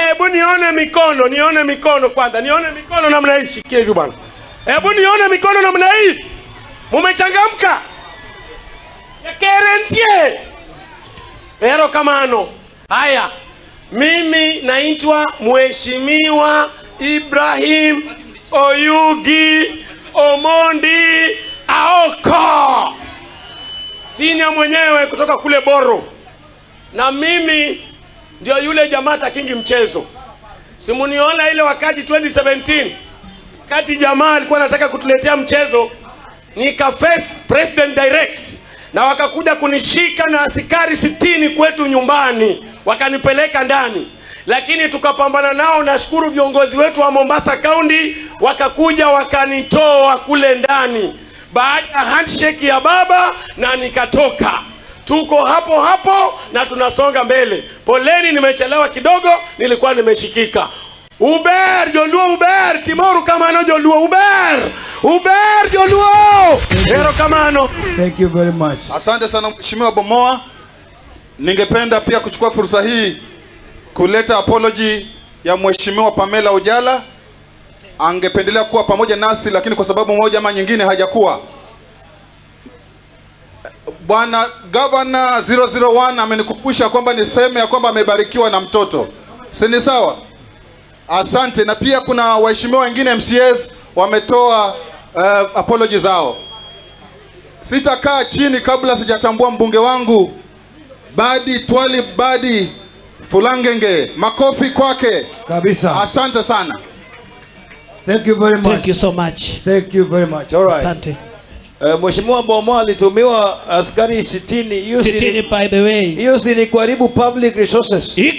Hebu nione mikono kwanza. Nione mikono namna hii, shikia hivi bwana. Hebu nione mikono namna hii. Mumechangamka? Ya kerentie. Ero kamano. Haya. Mimi naitwa Mheshimiwa Ibrahim Oyugi Omondi Aoko. Senior mwenyewe kutoka kule Boro. Na mimi ndio yule jamaa takingi mchezo. Simuniona ile wakati 2017. Kati jamaa alikuwa anataka kutuletea mchezo, nikaface president direct. Na wakakuja kunishika na askari 60 kwetu nyumbani. Wakanipeleka ndani. Lakini tukapambana nao, nashukuru viongozi wetu wa Mombasa County wakakuja wakanitoa kule ndani. Baada ya handshake ya baba na nikatoka. Tuko hapo na tunasonga mbele. Poleni nimechelewa kidogo, nilikuwa nimeshikika. Uber Joluo, Uber Timoru Kamano Joluo, Uber Joluo. Ero Kamano. Thank you very much. Asante sana Mheshimiwa Bomoa. Ningependa pia kuchukua fursa hii kuleta apology ya Mheshimiwa Pamela Ojala. Angependelea kuwa pamoja nasi, lakini kwa sababu moja ama nyingine hajakuwa. Bwana Governor 001 amenikumbusha kwamba niseme ya kwamba amebarikiwa na mtoto. Si ni sawa? Asante. Na pia kuna waheshimiwa wengine MCAs wametoa apology zao. Sitakaa chini kabla sijatambua mbunge wangu Badi Twali Badi Fulangenge. Makofi kwake. Kabisa. Asante sana. Thank you very much. Thank you so much. Thank you very much. All right. Asante. Mheshimiwa Bomoa alitumiwa askari 60. By the way. Hiyo si ni kuharibu public resources.